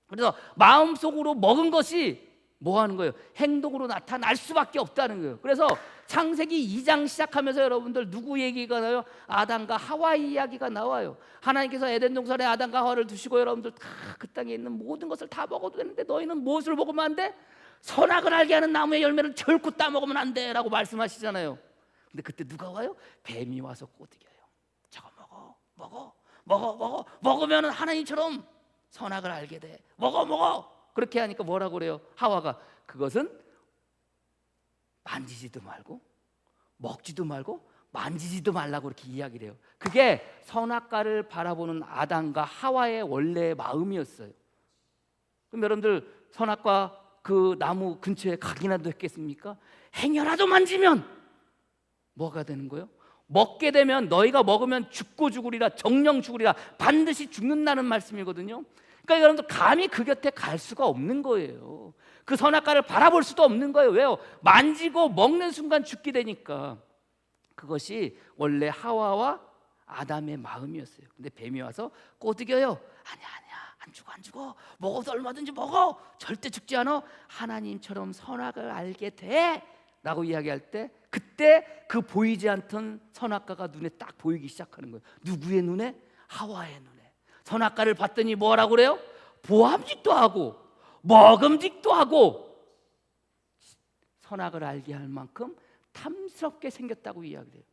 [SPEAKER 1] 그래서 마음속으로 먹은 것이 뭐 하는 거예요? 행동으로 나타날 수밖에 없다는 거예요. 그래서 창세기 2장 시작하면서 여러분들 누구 얘기가 나와요? 아담과 하와 이야기가 나와요. 하나님께서 에덴 동산에 아담과 하와를 두시고 여러분들 다 그 땅에 있는 모든 것을 다 먹어도 되는데 너희는 무엇을 먹으면 안 돼? 선악을 알게 하는 나무의 열매를 결코 따먹으면 안 돼 라고 말씀하시잖아요. 근데 그때 누가 와요? 뱀이 와서 꼬드겨요. 저거 먹으면 하나님처럼 선악을 알게 돼. 먹어. 그렇게 하니까 뭐라고 그래요? 하와가 그것은 만지지도 말고 먹지도 말고 만지지도 말라고 그렇게 이야기를 해요. 그게 선악과를 바라보는 아담과 하와의 원래의 마음이었어요. 그럼 여러분들 선악과 그 나무 근처에 가기나도 했겠습니까? 행여라도 만지면 뭐가 되는 거예요? 먹게 되면 너희가 먹으면 죽고 죽으리라, 정령 죽으리라, 반드시 죽는다는 말씀이거든요. 그러니까 여러분들 감히 그 곁에 갈 수가 없는 거예요. 그 선악과를 바라볼 수도 없는 거예요. 왜요? 만지고 먹는 순간 죽게 되니까. 그것이 원래 하와와 아담의 마음이었어요. 근데 뱀이 와서 꼬드겨요. 아니야 안 죽어. 먹어도 얼마든지 먹어. 절대 죽지 않아. 하나님처럼 선악을 알게 돼 라고 이야기할 때 그때 그 보이지 않던 선악과가 눈에 딱 보이기 시작하는 거예요. 누구의 눈에? 하와의 눈에. 선악과를 봤더니 뭐라고 그래요? 보암직도 하고 먹음직도 하고 선악을 알게 할 만큼 탐스럽게 생겼다고 이야기를 해요.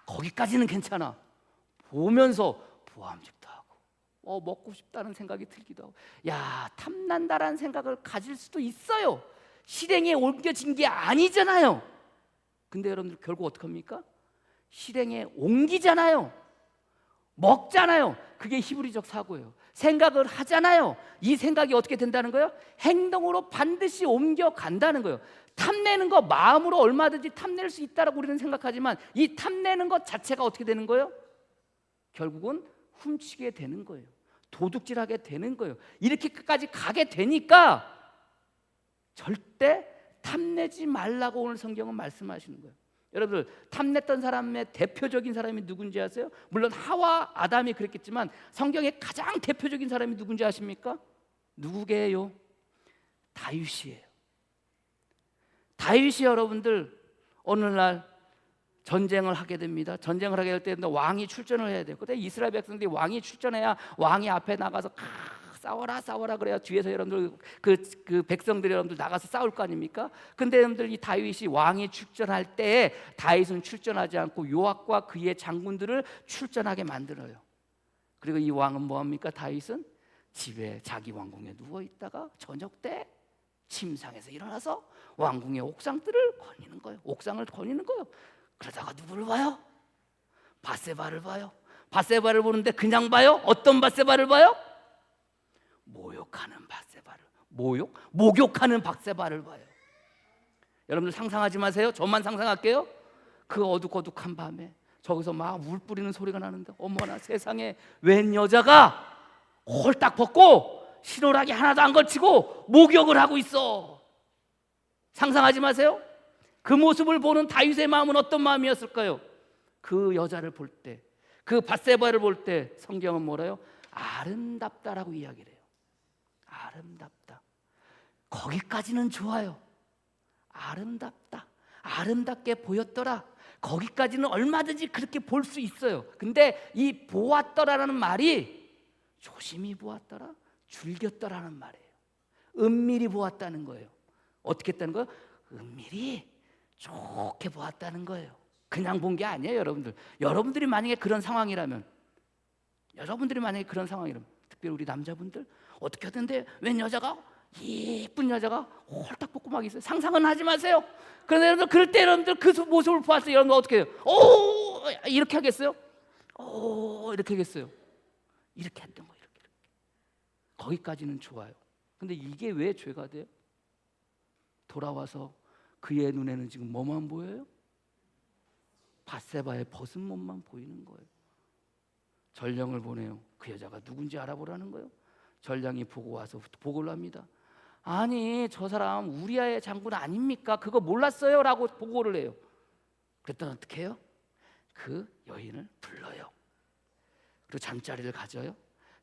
[SPEAKER 1] 거기까지는 괜찮아. 보면서 보암직도 하고 먹고 싶다는 생각이 들기도 하고, 탐난다라는 생각을 가질 수도 있어요. 실행에 옮겨진 게 아니잖아요. 근데 여러분들 결국 어떡합니까? 실행에 옮기잖아요. 먹잖아요. 그게 히브리적 사고예요. 생각을 하잖아요. 이 생각이 어떻게 된다는 거예요? 행동으로 반드시 옮겨간다는 거예요. 탐내는 거 마음으로 얼마든지 탐낼 수 있다라고 우리는 생각하지만 이 탐내는 것 자체가 어떻게 되는 거예요? 결국은 훔치게 되는 거예요. 도둑질하게 되는 거예요. 이렇게 끝까지 가게 되니까 절대 탐내지 말라고 오늘 성경은 말씀하시는 거예요. 여러분들 탐냈던 사람의 대표적인 사람이 누군지 아세요? 물론 하와 아담이 그랬겠지만 성경의 가장 대표적인 사람이 누군지 아십니까? 누구게요? 다윗이에요. 다윗이 여러분들 어느 날 전쟁을 하게 됩니다. 전쟁을 하게 될 때 왕이 출전을 해야 돼요. 그때 이스라엘 백성들이 왕이 출전해야 왕이 앞에 나가서 싸워라 그래야 뒤에서 여러분들 그 백성들이 여러분들 나가서 싸울 거 아닙니까? 근데 여러분들 이 다윗이 왕이 출전할 때 다윗은 출전하지 않고 요압과 그의 장군들을 출전하게 만들어요. 그리고 이 왕은 뭐합니까? 다윗은 집에 자기 왕궁에 누워 있다가 저녁 때 침상에서 일어나서 왕궁의 옥상들을 거니는 거예요. 옥상을 거니는 거예요. 그러다가 누구를 봐요? 밧세바를 봐요. 밧세바를 보는데 그냥 봐요? 어떤 밧세바를 봐요? 모욕하는 밧세바를, 목욕하는 밧세바를 봐요. 여러분들 상상하지 마세요. 저만 상상할게요. 그 어둑어둑한 밤에 저기서 막 물 뿌리는 소리가 나는데 어머나 세상에, 웬 여자가 홀딱 벗고 신호락이 하나도 안 걸치고 목욕을 하고 있어. 상상하지 마세요. 그 모습을 보는 다윗의 마음은 어떤 마음이었을까요? 그 여자를 볼 때, 그 밧세바를 볼 때 성경은 뭐래요? 아름답다라고 이야기를 해요. 아름답다. 거기까지는 좋아요. 아름답다. 아름답게 보였더라. 거기까지는 얼마든지 그렇게 볼 수 있어요. 근데 이 보았더라라는 말이 조심히 보았더라, 즐겼더라는 말이에요. 은밀히 보았다는 거예요. 어떻게 했다는 거예요? 은밀히 좋게 보았다는 거예요. 그냥 본 게 아니에요. 여러분들이 만약에 그런 상황이라면, 특별히 우리 남자분들 어떻게 하던데 웬 여자가, 예쁜 여자가 홀딱 벗고 막 있어요. 상상은 하지 마세요. 그런데 여러분들 그럴 때 여러분들 그 모습을 보았어요. 여러분들 어떻게 해요? 오, 이렇게 하겠어요? 오, 이렇게 하겠어요? 이렇게 했던 거예요. 이렇게. 거기까지는 좋아요. 근데 이게 왜 죄가 돼요? 돌아와서 그의 눈에는 지금 뭐만 보여요? 밧세바의 벗은 몸만 보이는 거예요. 전령을 보내요. 그 여자가 누군지 알아보라는 거예요. 전령이 보고 와서 보고를 합니다. 아니, 저 사람 우리아의 장군 아닙니까? 그거 몰랐어요? 라고 보고를 해요. 그랬더니 어떻게 해요? 그 여인을 불러요. 그리고 잠자리를 가져요.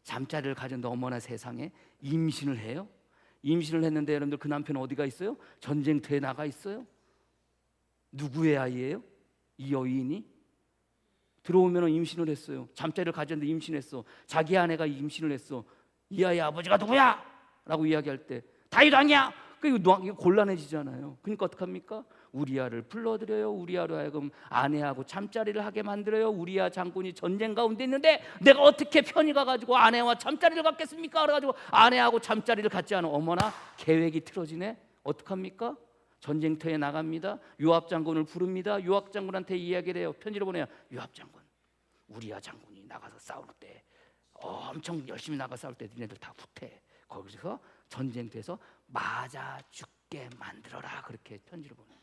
[SPEAKER 1] 잠자리를 가졌는데 어머나 세상에, 임신을 해요. 임신을 했는데 여러분들 그 남편은 어디가 있어요? 전쟁터에 나가 있어요. 누구의 아이예요? 이 여인이 들어오면 임신을 했어요. 잠자리를 가졌는데 임신했어. 자기 아내가 임신을 했어. 이 아이의 아버지가 누구야? 라고 이야기할 때 다윗 아니야. 이거 곤란해지잖아요. 그러니까 어떡합니까? 우리아를 불러들여요. 우리아로 하여금 아내하고 잠자리를 하게 만들어요. 우리아 장군이 전쟁 가운데 있는데 내가 어떻게 편히 가가지고 아내와 잠자리를 갖겠습니까? 그래가지고 아내하고 잠자리를 갖지 않아. 어머나, 계획이 틀어지네. 어떡합니까? 전쟁터에 나갑니다. 요압 장군을 부릅니다. 요압 장군한테 이야기를 해요. 편지를 보내요. 요압 장군, 우리아 장군이 나가서 싸울 때 엄청 열심히 나가 싸울 때 니네들 다 후퇴. 거기서 전쟁터에서 맞아 죽게 만들어라. 그렇게 편지를 보내요.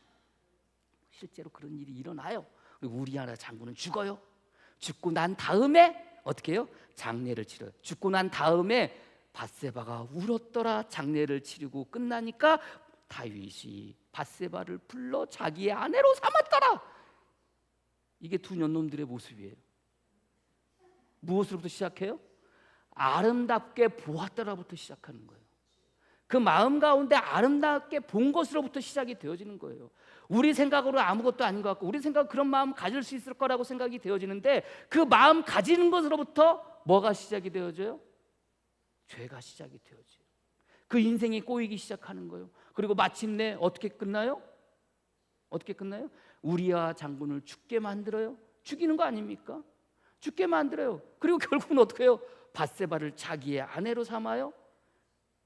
[SPEAKER 1] 실제로 그런 일이 일어나요. 우리아 장군은 죽어요. 죽고 난 다음에 어떻게 해요? 장례를 치러요. 죽고 난 다음에 밧세바가 울었더라. 장례를 치르고 끝나니까 다윗이 밧세바를 불러 자기의 아내로 삼았더라. 이게 두 년놈들의 모습이에요. 무엇으로부터 시작해요? 아름답게 보았더라부터 시작하는 거예요. 그 마음 가운데 아름답게 본 것으로부터 시작이 되어지는 거예요. 우리 생각으로 아무것도 아닌 것 같고, 우리 생각 그런 마음 가질 수 있을 거라고 생각이 되어지는데, 그 마음 가지는 것으로부터 뭐가 시작이 되어져요? 죄가 시작이 되어져요. 그 인생이 꼬이기 시작하는 거예요. 그리고 마침내 어떻게 끝나요? 우리아 장군을 죽게 만들어요. 죽이는 거 아닙니까? 죽게 만들어요. 그리고 결국은 어떻게 해요? 밧세바를 자기의 아내로 삼아요.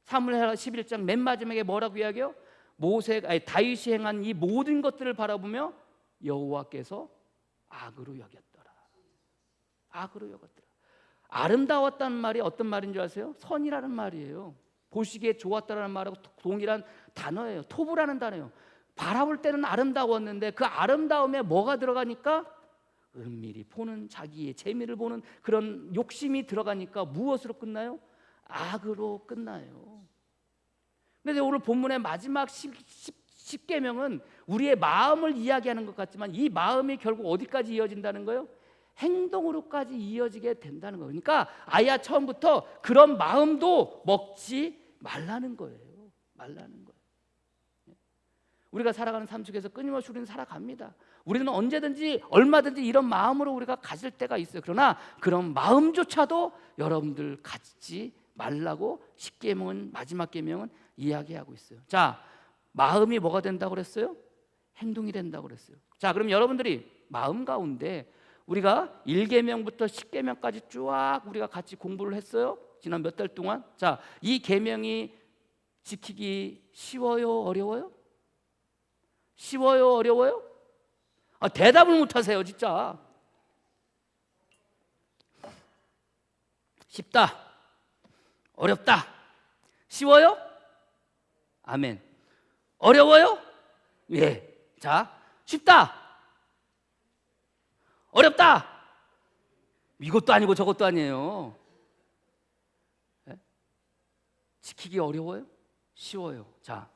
[SPEAKER 1] 사무엘하 11장 맨 마지막에 뭐라고 이야기해요? 다윗이 행한 이 모든 것들을 바라보며 여호와께서 악으로 여겼더라. 악으로 여겼더라. 아름다웠다는 말이 어떤 말인 줄 아세요? 선이라는 말이에요. 보시기에 좋았다라는 말하고 동일한 단어예요. 토부라는 단어예요. 바라볼 때는 아름다웠는데 그 아름다움에 뭐가 들어가니까? 은밀히 보는, 자기의 재미를 보는 그런 욕심이 들어가니까 무엇으로 끝나요? 악으로 끝나요. 그런데 오늘 본문의 마지막 10계명은 우리의 마음을 이야기하는 것 같지만 이 마음이 결국 어디까지 이어진다는 거예요? 행동으로까지 이어지게 된다는 거예요. 그러니까 아예 처음부터 그런 마음도 먹지 말라는 거예요. 말라는 거예요. 우리가 살아가는 삶 속에서 끊임없이 우리는 살아갑니다. 우리는 언제든지 얼마든지 이런 마음으로 우리가 가질 때가 있어요. 그러나 그런 마음조차도 여러분들 갖지 말라고 10계명은, 마지막 계명은 이야기하고 있어요. 자, 마음이 뭐가 된다고 그랬어요? 행동이 된다고 그랬어요. 자, 그럼 여러분들이 마음 가운데 우리가 1계명부터 10계명까지 쫙 우리가 같이 공부를 했어요. 지난 몇 달 동안. 자, 이 계명이 지키기 쉬워요, 어려워요? 쉬워요, 어려워요? 대답을 못 하세요, 진짜. 쉽다, 어렵다. 쉬워요? 아멘. 어려워요? 예. 자, 쉽다, 어렵다. 이것도 아니고 저것도 아니에요. 예? 지키기 어려워요? 쉬워요. 자,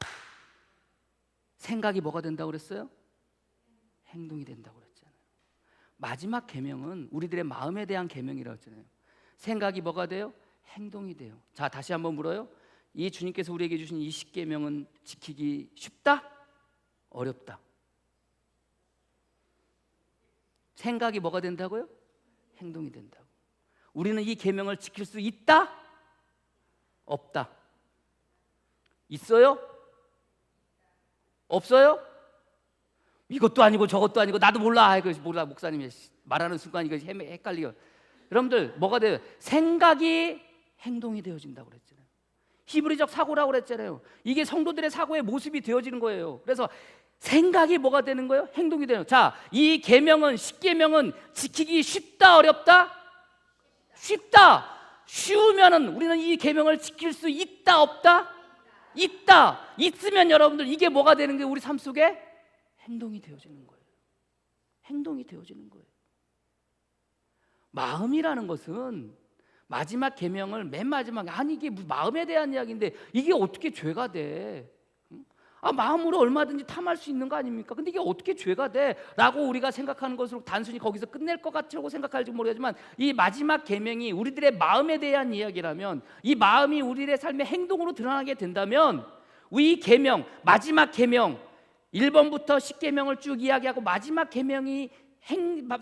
[SPEAKER 1] 생각이 뭐가 된다고 그랬어요? 행동이 된다고 그랬잖아요. 마지막 계명은 우리들의 마음에 대한 계명이라고 했잖아요. 생각이 뭐가 돼요? 행동이 돼요. 자, 다시 한번 물어요. 이 주님께서 우리에게 주신 이 10계명은 지키기 쉽다? 어렵다? 생각이 뭐가 된다고요? 행동이 된다고. 우리는 이 계명을 지킬 수 있다? 없다? 있어요? 없어요? 이것도 아니고 저것도 아니고 나도 몰라. 이거 몰라. 목사님이 말하는 순간 이거 헷갈리고. 여러분들 뭐가 돼요? 생각이 행동이 되어진다고 그랬잖아요. 히브리적 사고라고 그랬잖아요. 이게 성도들의 사고의 모습이 되어지는 거예요. 그래서 생각이 뭐가 되는 거예요? 행동이 되는 거예요. 자, 이 계명은 10계명은 지키기 쉽다, 어렵다? 쉽다. 쉬우면은 우리는 이 계명을 지킬 수 있다, 없다? 있다. 있으면 여러분들 이게 뭐가 되는 게 우리 삶 속에 행동이 되어지는 거예요. 행동이 되어지는 거예요. 마음이라는 것은 마지막 계명을 맨 마지막에 아니 이게 마음에 대한 이야기인데 이게 어떻게 죄가 돼? 마음으로 얼마든지 탐할 수 있는 거 아닙니까? 근데 이게 어떻게 죄가 돼? 라고 우리가 생각하는 것으로 단순히 거기서 끝낼 것 같으라고 생각할지 모르겠지만 이 마지막 계명이 우리들의 마음에 대한 이야기라면 이 마음이 우리들의 삶의 행동으로 드러나게 된다면 이 계명, 마지막 계명 1번부터 10계명을 쭉 이야기하고 마지막 계명이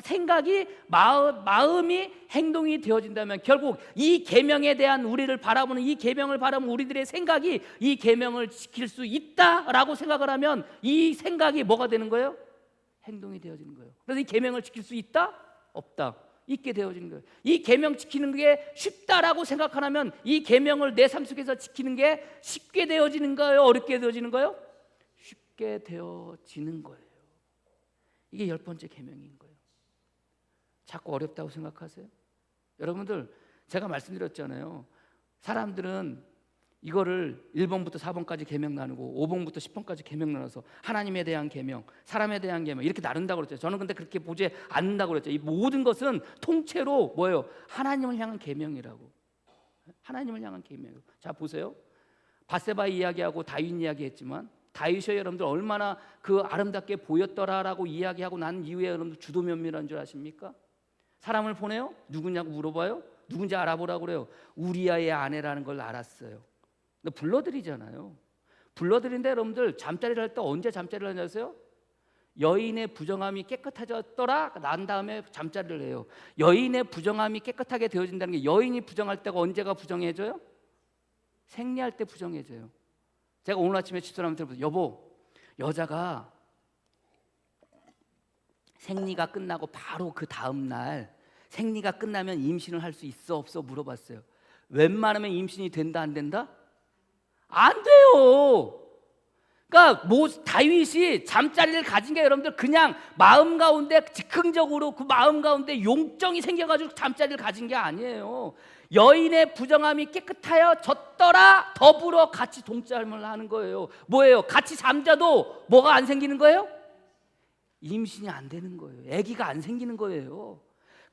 [SPEAKER 1] 생각이 마음이 행동이 되어진다면 결국 이 계명에 대한 우리를 바라보는 이 계명을 바라보는 우리들의 생각이 이 계명을 지킬 수 있다라고 생각을 하면 이 생각이 뭐가 되는 거예요? 행동이 되어지는 거예요. 그래서 이 계명을 지킬 수 있다? 없다. 있게 되어지는 거예요. 이 계명 지키는 게 쉽다라고 생각하면 이 계명을 내 삶 속에서 지키는 게 쉽게 되어지는 거예요? 어렵게 되어지는 거예요? 쉽게 되어지는 거예요. 이게 10번째 계명인 거예요. 자꾸 어렵다고 생각하세요? 여러분들 제가 말씀드렸잖아요. 사람들은 이거를 1번부터 4번까지 계명 나누고 5번부터 10번까지 계명 나눠서 하나님에 대한 계명, 사람에 대한 계명 이렇게 나눈다고 그랬죠. 저는 근데 그렇게 보지 않는다고 그랬죠. 이 모든 것은 통째로 뭐예요? 하나님을 향한 계명이라고. 하나님을 향한 계명. 자, 보세요. 밧세바 이야기하고 다윗 이야기했지만 다윗이 여러분들 얼마나 그 아름답게 보였더라라고 이야기하고 난 이후에 여러분들 주도 면밀한 줄 아십니까? 사람을 보내요? 누구냐고 물어봐요? 누군지 알아보라고 그래요. 우리아의 아내라는 걸 알았어요. 근데 불러드리잖아요. 불러드린데 여러분들 잠자리를 할 때 언제 잠자리를 하냐세요? 여인의 부정함이 깨끗해졌더라 난 다음에 잠자리를 해요. 여인의 부정함이 깨끗하게 되어진다는 게 여인이 부정할 때가 언제가 부정해져요? 생리할 때 부정해져요. 제가 오늘 아침에 집사람한테 들어보세요. 여보, 여자가 생리가 끝나고 바로 그 다음 날 생리가 끝나면 임신을 할 수 있어 없어 물어봤어요. 웬만하면 임신이 된다 안 된다? 안 돼요. 그러니까 다윗이 잠자리를 가진 게 여러분들 그냥 마음 가운데 즉흥적으로 그 마음 가운데 용정이 생겨가지고 잠자리를 가진 게 아니에요. 여인의 부정함이 깨끗하여졌더라 더불어 같이 동참을 하는 거예요. 뭐예요? 같이 잠자도 뭐가 안 생기는 거예요? 임신이 안 되는 거예요. 아기가 안 생기는 거예요.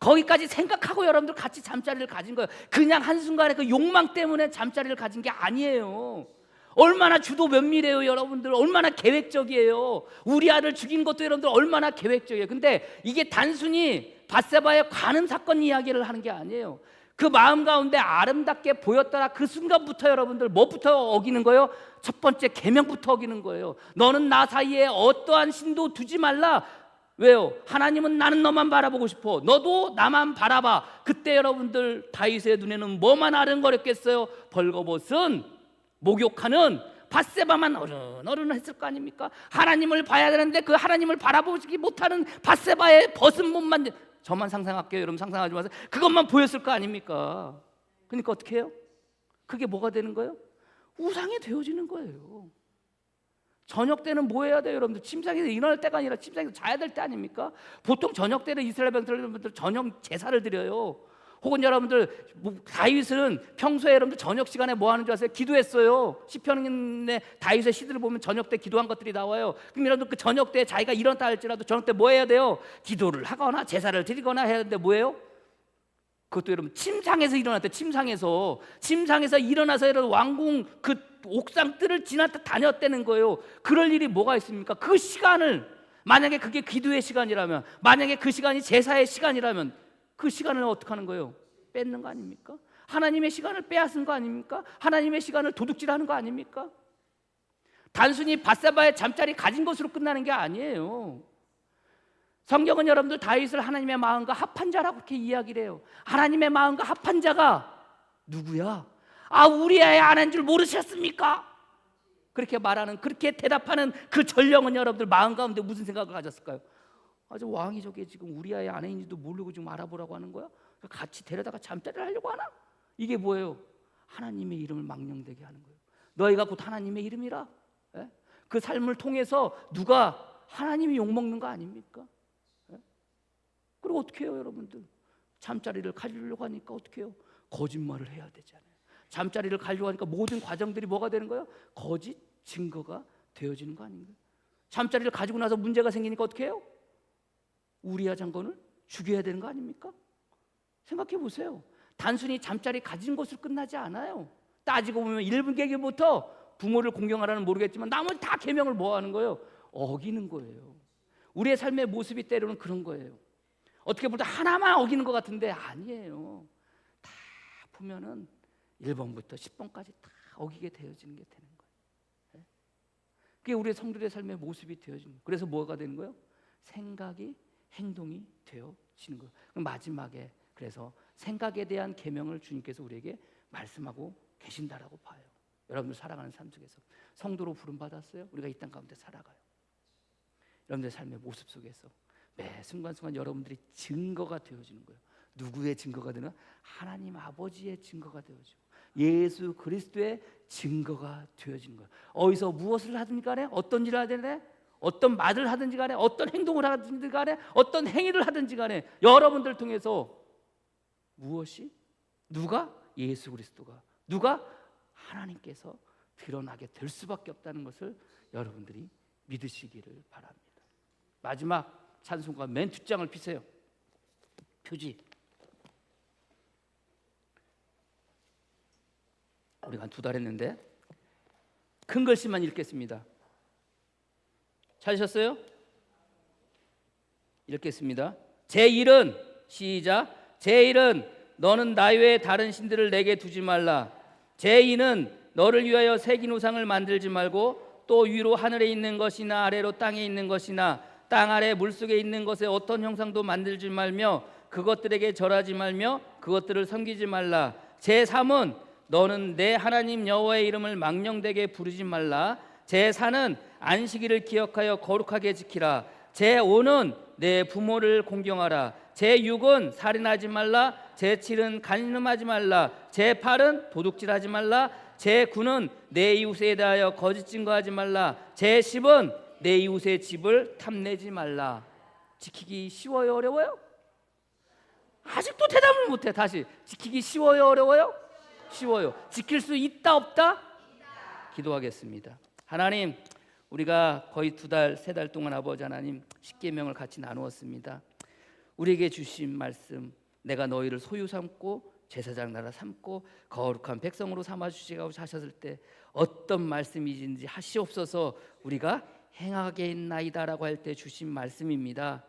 [SPEAKER 1] 거기까지 생각하고 여러분들 같이 잠자리를 가진 거예요. 그냥 한순간에 그 욕망 때문에 잠자리를 가진 게 아니에요. 얼마나 주도 면밀해요. 여러분들 얼마나 계획적이에요. 우리 아들 죽인 것도 여러분들 얼마나 계획적이에요. 근데 이게 단순히 밧세바의 간음 사건 이야기를 하는 게 아니에요. 그 마음 가운데 아름답게 보였더라. 그 순간부터 여러분들 뭐부터 어기는 거예요? 첫 번째 계명부터 어기는 거예요. 너는 나 사이에 어떠한 신도 두지 말라. 왜요? 하나님은 나는 너만 바라보고 싶어. 너도 나만 바라봐. 그때 여러분들 다윗의 눈에는 뭐만 아른거렸겠어요? 벌거벗은 목욕하는 밧세바만 어른어른했을 거 아닙니까? 하나님을 봐야 되는데 그 하나님을 바라보지 못하는 밧세바의 벗은 몸만, 저만 상상할게요. 여러분 상상하지 마세요. 그것만 보였을 거 아닙니까? 그러니까 어떻게 해요? 그게 뭐가 되는 거예요? 우상이 되어지는 거예요. 저녁 때는 뭐 해야 돼요? 여러분들 침상에서 일어날 때가 아니라 침상에서 자야 될 때 아닙니까? 보통 저녁 때는 이스라엘 백성들 저녁 제사를 드려요. 혹은 여러분들 다윗은 평소에 여러분들 저녁 시간에 뭐 하는 줄 아세요? 기도했어요. 시편의 다윗의 시들을 보면 저녁 때 기도한 것들이 나와요. 그럼 여러분들 그 저녁 때 자기가 일어났다 할지라도 저녁 때 뭐 해야 돼요? 기도를 하거나 제사를 드리거나 해야 되는데 뭐예요? 그것도 여러분 침상에서 일어났대. 침상에서 일어나서 여러분 왕궁 그 옥상 뜰을 지났다 다녔다는 거예요. 그럴 일이 뭐가 있습니까? 그 시간을, 만약에 그게 기도의 시간이라면, 만약에 그 시간이 제사의 시간이라면 그 시간을 어떻게 하는 거예요? 뺏는 거 아닙니까? 하나님의 시간을 빼앗은 거 아닙니까? 하나님의 시간을 도둑질하는 거 아닙니까? 단순히 밧세바의 잠자리 가진 것으로 끝나는 게 아니에요. 성경은 여러분들 다윗을 하나님의 마음과 합한 자라고 그렇게 이야기를 해요. 하나님의 마음과 합한 자가 누구야? 우리아의 아내인 줄 모르셨습니까? 그렇게 말하는, 그렇게 대답하는 그 전령은 여러분들 마음 가운데 무슨 생각을 가졌을까요? 저 왕이 저게 지금 우리아의 아내인지도 모르고 지금 알아보라고 하는 거야? 같이 데려다가 잠자리를 하려고 하나? 이게 뭐예요? 하나님의 이름을 망령되게 하는 거예요. 너희가 곧 하나님의 이름이라. 예? 그 삶을 통해서 누가 하나님이 욕먹는 거 아닙니까? 예? 그리고 어떻게 해요 여러분들? 잠자리를 가지려고 하니까 어떻게 해요? 거짓말을 해야 되잖아요. 잠자리를 가지려고 하니까 모든 과정들이 뭐가 되는 거예요? 거짓 증거가 되어지는 거 아닌가요? 잠자리를 가지고 나서 문제가 생기니까 어떻게 해요? 우리아 장군을 죽여야 되는 거 아닙니까? 생각해 보세요. 단순히 잠자리 가진 것으로 끝나지 않아요. 따지고 보면 1분 계기부터 부모를 공경하라는 모르겠지만 나머지 다 계명을 뭐 하는 거예요? 어기는 거예요. 우리의 삶의 모습이 때로는 그런 거예요. 어떻게 볼 때 하나만 어기는 것 같은데 아니에요. 다 보면은 1번부터 10번까지 다 어기게 되어지는 게 되는 거예요. 그게 우리의 성도의 삶의 모습이 되어지는 거예요. 그래서 뭐가 되는 거예요? 생각이 행동이 되어지는 거예요. 그럼 마지막에 그래서 생각에 대한 계명을 주님께서 우리에게 말씀하고 계신다라고 봐요. 여러분들 살아가는 삶 속에서 성도로 부름받았어요. 우리가 이 땅 가운데 살아가요. 여러분들의 삶의 모습 속에서 매 순간순간 여러분들이 증거가 되어지는 거예요. 누구의 증거가 되나? 하나님 아버지의 증거가 되어지고 예수 그리스도의 증거가 되어지는 거예요. 어디서 무엇을 하든지 간에, 어떤 일을 하든지 간에, 어떤 말을 하든지 간에, 어떤 행동을 하든지 간에, 어떤 행위를 하든지 간에 여러분들 통해서 무엇이? 누가? 예수 그리스도가, 누가? 하나님께서 드러나게 될 수밖에 없다는 것을 여러분들이 믿으시기를 바랍니다. 마지막 찬송가 맨 뒷장을 피세요. 표지. 우리가 한 2달 했는데 큰 글씨만 읽겠습니다. 찾으셨어요? 읽겠습니다. 제1은 시작. 제1은 너는 나 외에 다른 신들을 내게 두지 말라. 제2는 너를 위하여 새긴 우상을 만들지 말고 또 위로 하늘에 있는 것이나 아래로 땅에 있는 것이나 땅 아래 물속에 있는 것에 어떤 형상도 만들지 말며 그것들에게 절하지 말며 그것들을 섬기지 말라. 제3은 너는 내 하나님 여호와의 이름을 망령되게 부르지 말라. 제4는 안식일을 기억하여 거룩하게 지키라. 제5는 내 부모를 공경하라. 제6은 살인하지 말라. 제7은 간음하지 말라. 제8은 도둑질하지 말라. 제9는 내 이웃에 대하여 거짓 증거하지 말라. 제10은 내 이웃의 집을 탐내지 말라. 지키기 쉬워요, 어려워요? 아직도 대답을 못해. 다시 지키기 쉬워요, 어려워요? 쉬워요. 지킬 수 있다 없다? 기도하겠습니다. 하나님, 우리가 거의 2달, 3달 동안 아버지 하나님 십계명을 같이 나누었습니다. 우리에게 주신 말씀, 내가 너희를 소유 삼고 제사장 나라 삼고 거룩한 백성으로 삼아 주시고 하셨을 때 어떤 말씀이든지 하시옵소서 우리가 행하겠나이다라고 할 때 주신 말씀입니다.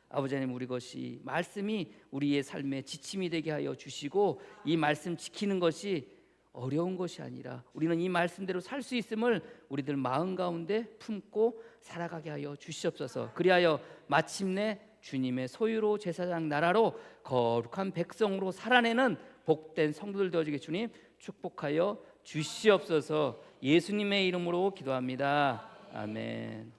[SPEAKER 1] 아버지 하나님, 우리 것이 말씀이 우리의 삶의 지침이 되게 하여 주시고 이 말씀 지키는 것이 어려운 것이 아니라 우리는 이 말씀대로 살 수 있음을 우리들 마음 가운데 품고 살아가게 하여 주시옵소서. 그리하여 마침내 주님의 소유로 제사장 나라로 거룩한 백성으로 살아내는 복된 성도들 되어지게 주님 축복하여 주시옵소서. 예수님의 이름으로 기도합니다. 아멘.